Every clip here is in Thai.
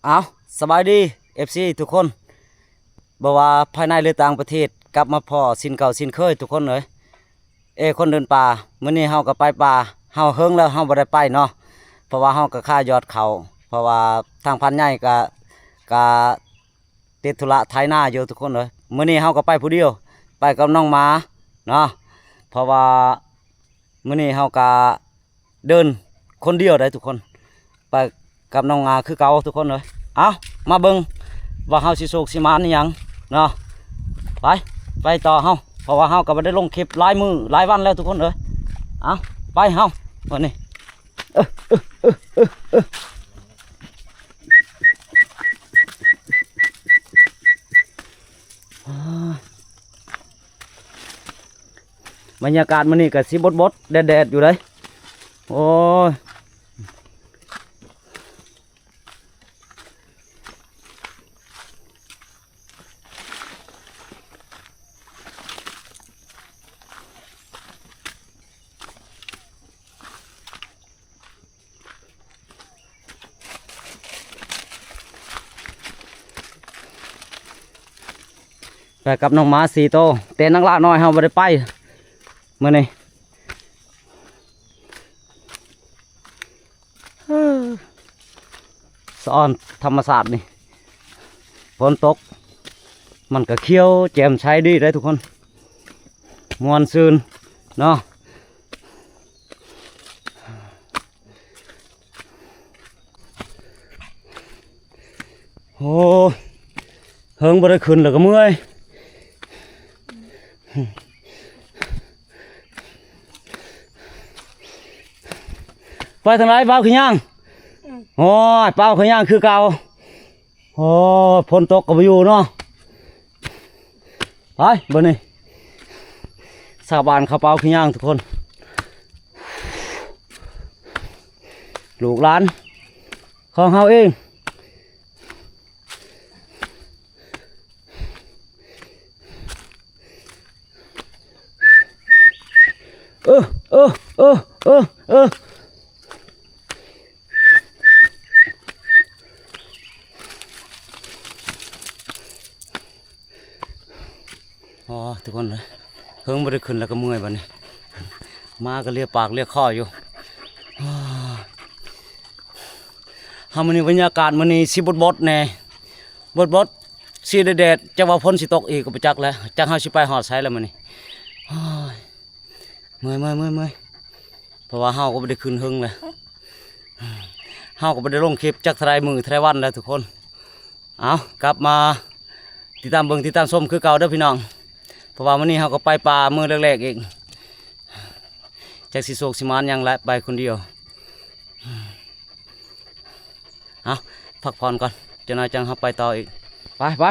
เอาสบายดี FC ทุกคนบอกว่าภายในหรือต่างประเทศกลับมาพ่อสินเก่าสินเคยทุกคนเลยคนเดินป่ามื้อนี้เฮาก็ไปป่าเฮาเฮิงแล้วเฮาบ่ได้ไปเนาะเพราะว่าเฮาก็ค่ายอดเขาเพราะว่าทางพันใหญ่ก็ติดธุระไถนาอยู่ทุกคนเลยมื้อนี้เฮาก็ไปผู้เดียวไปกับน้องหมาเนาะเพราะว่ามื้อนี้เฮาก็เดินคนเดียวได้ทุกคนไปกับน้องงาคือเก่าทุกคนเลยเอามาเบิ่งว่าเฮาสิโศกสิมานนี่หยังเนาะไปต่อเฮาเพราะว่าเฮาก็บ่ได้ลงคลิปหลายมื้อหลายวันแล้วทุกคนเอ้ยเอาไปเฮาวันนี้บรรยากาศมื้อนี้ก็สิบดๆแดดๆอยู่เลยโอ้ยไปกับน้องหมา4 โตวแต่นังละน้อยเฮาบ่ได้ไปมื้อนี้สะออนธรรมศาสตร์นี่ฝนตกมันก็เขียวแจ่มใสดีเลยทุกคนม่วนซื่นเนาะโอ้เฮิงบ่ได้ขึ้นแล้วก็เมื่อยไปทางไหนเปล่าขึ้นย่างโอ้ยเปล่าขึ้นย่างคือเก่าโอ้ฝนตกก็ไปอยู่เนาะไปบ่นี่ชาวบ้านเขาเปล่าขึ้นย่างทุกคนลูกหลานของเฮาเองเอออ๋อทุกคนเลยเพิ่งไม่ได้ขึ้นแล้วก็เมื่อยบัดนี้มาก็เรียกปากเรียกคออยู่มันนี่บรรยากาศมันนี่สิบดแน่บดสีแดดจะว่าฝนสิตกอีกก็ไปจักแล้วจักเฮาสิไปหอดไสแล้วมันนี่เมื่อยเพราะว่าเฮาก็ไม่ได้ขึ้นหึงเลยเฮาก็ไม่ได้ลงคลิปจักทรายมือทรายวันแล้วทุกคนเอากลับมาติดตามเบิ่งติดตามชมคือเก่าเด้อพี่น้องเพราะว่าวันนี้เฮาก็ไปป่ามือแรกๆอีกจากสิโศกสิมานยังและไปคนเดียวเอาพักผ่อนก่อนจะน่าจังเฮาไปต่ออีกไป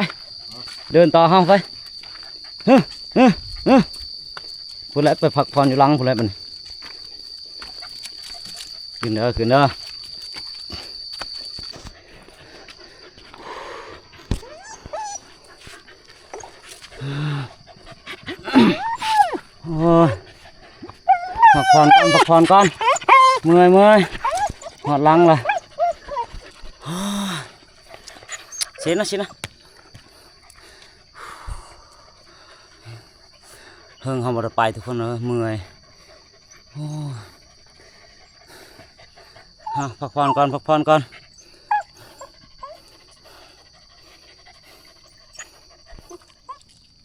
เดินต่อเฮาไปพูดแล้วไปพักผ่อนอยู่หลังพูดแล้วมันขึ้นเด้อโอ้ยพักผ่อนก่อนเมื่อยหอดหลังเลยสินะเพิ่งเขาบ่ได้ไปทุกคนเลยเมื่อยโอ้พักผ่อนก่อน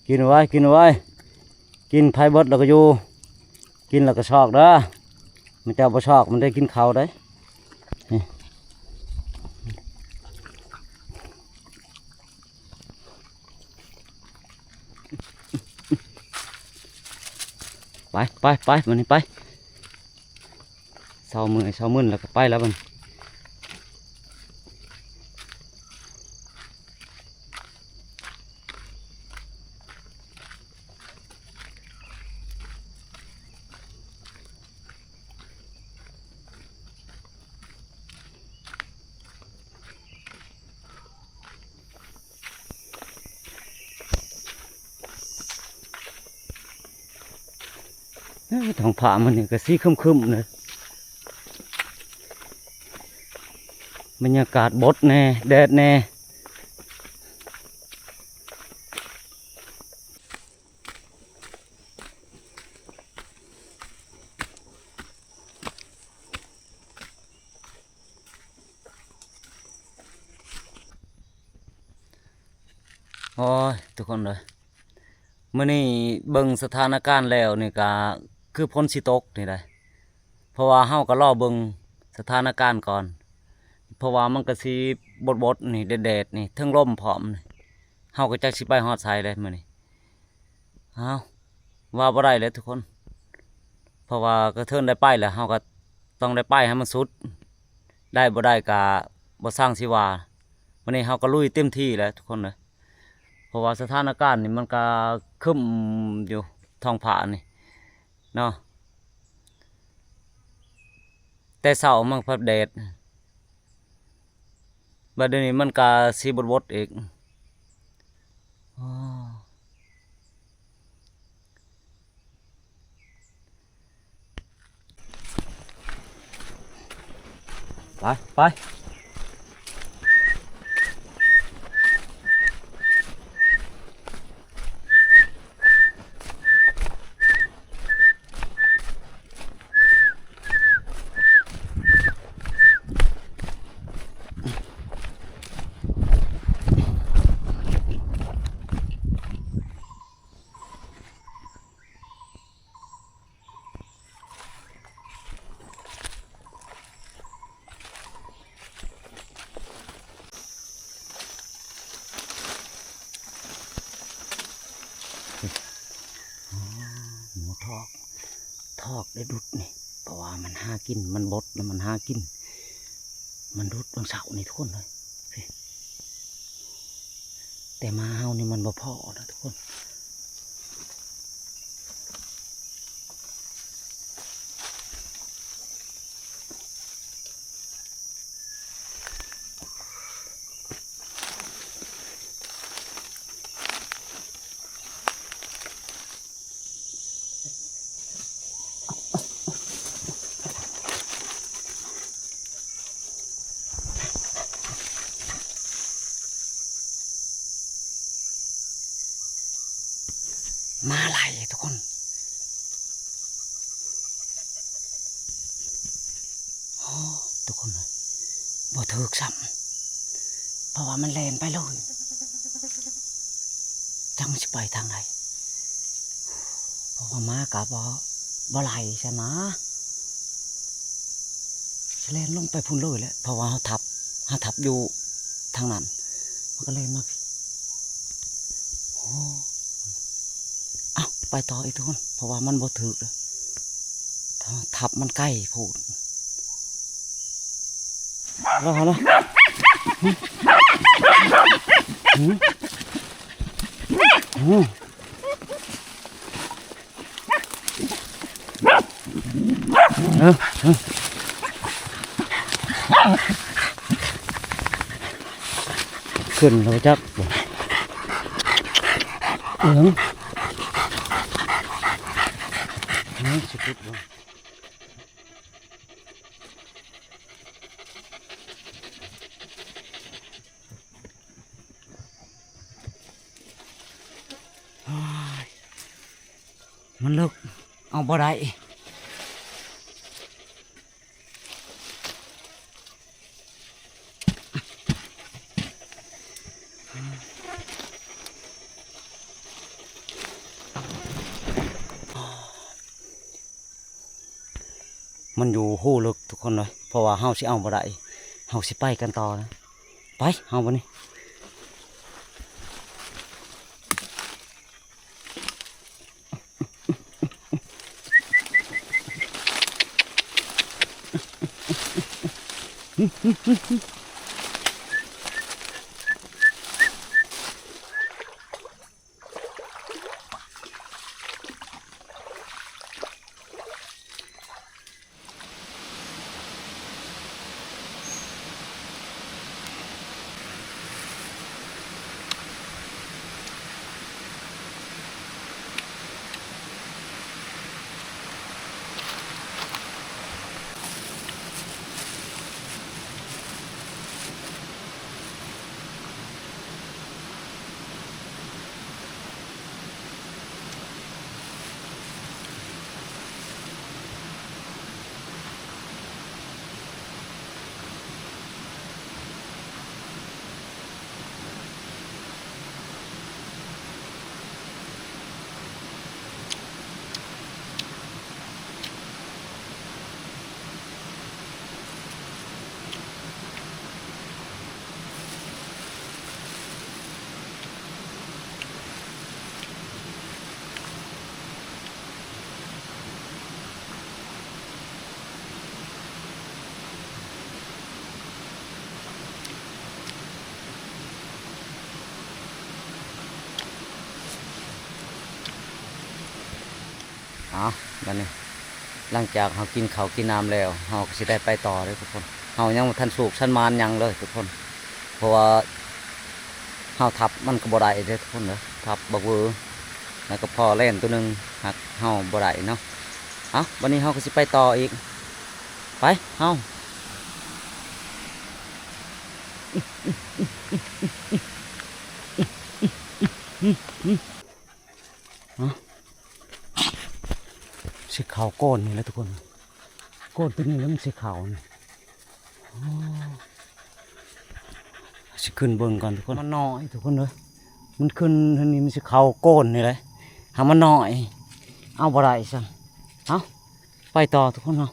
กินไว้กินไผ่เบิดแล้วก็อยู่กินแล้วก็ชอกเด้อมันจะบ่ชอกมันได้กินข้าวได้ไปมันนี่ไปเช้ามื้อแล้วก็ไปแล้วมันท้องฟ้ามันนี่ก็สีครึ้มๆเลย บรรยากาศบดแน่แดดแน่โอ้ยทุกคนเลยมื้อนี้เบิ่งสถานการณ์แล้วนี่ก็คือพ้นสิตกนี่ได้เพราะว่าเฮาก็รอเบิ่งสถานการณ์ก่อนเพราะว่ามันก็สิบดๆนี่แดดๆนี่เทิงลมพร้อมนี่เฮาก็จักสิไปฮอดไสได้มื้อนี้อ้าวว่าบ่ได้เลยทุกคนเพราะว่าก็เทิงได้ไปแล้วเฮาก็ต้องได้ไปให้มันสุดได้บ่ได้ก็บ่สร้างสิว่าวันนี้เฮาก็ลุยเต็มที่แล้วทุกคนเลยเพราะว่าสถานการณ์นี่มันก็ครึ้มอยู่ท้องฟ้านี่เนาะแต่เช้ามันพัดแดดบัดเดี๋ยวนี้มันก็สิบดๆอีกอ้อไปไปหมูทอกได้ดุดนี่เพราะว่ามันหากินมันบดแล้วมันหากินมันดุดบางเสานี่ทุกคนเลยแต่มาเฮานี่มันบ่พอนะทุกคนมาไหลทุกคนโอ้ทุกคนเลยบ่ถึกซ้ำเพราะว่ามันแล่นไปเลยจังสิไปทางไหนเพราะว่ามากับบ่ไหลใช่ไหมจะแล่นลงไปพุ่นเลยแหละเพราะว่าเขาทับอยู่ทางนั้นมันก็แล่นมาพี่โอ้อ้าวไปต่ออีกทุกคนเพราะว่ามันบ่ถึกเลยทับมันใกล้พูดแล้วเหรอขึ้นเราจับเหลืองนี่สุดเลยมันเลิกเอาบ่ได้มันอยู่หู้ลึกทุกคนเลยเพราะว่าเฮาสิเอาบ่ได้เฮาสิไปกันต่อนะไปเฮาวันนี้ เอาบัดนี้หลังจากเฮากินข้าวกินน้ำแล้วเฮาก็สิได้ไปต่อเลยทุกคนเฮายังบ่ทันสูกชันมานหยังเลยทุกคนเพราะว่าเฮาทับมันก็บ่ได้เด้อทุกคนเด้อทับบักเวอแล้วก็พอเล่นตัวหนึงหักเฮาบ่ได้เนาะเอาวันนี้เฮาก็สิไปต่ออีกไปเฮาสิขาวโกนนี่แหละทุกคนโกนตัวนี้แล้วมันสิขาวนี่สิขึ้นเบิ่งก่อนทุกคนมันน้อยทุกคนเลยมันขึ้นทีนี้มันสิขาวโกนนี่เลยหามันน้อยเอาบ่ได้ซั่นเอาไปต่อทุกคนเนาะ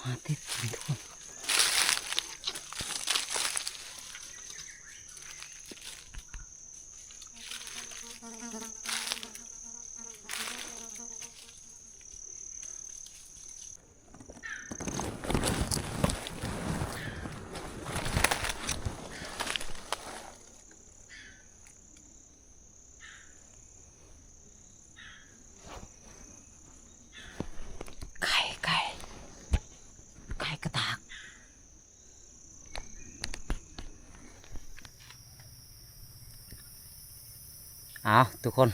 มาติดทุกคนไก่กระตากเอาทุกคน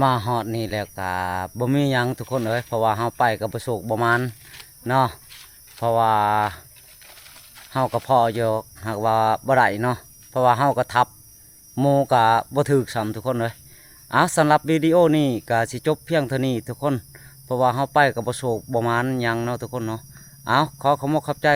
มาฮอดนี่แล้วก็บ่มีหยังทุกคนเอ้ยเพราะว่าเฮาไปกับประสบประมาณเนาะเพราะว่าเฮาก็พออยู่หากว่าบ่ได้เนาะเพราะว่าเฮาก็ทับหมู่ก็บ่ถึกซ้ำทุกคนเลยสำหรับวิดีโอนี้ก็สิจบเพียงเท่านี้ทุกคนเพราะว่าเฮาไปกับประสบประมาณหยังเนาะทุกคนเนาะขอขอบใจ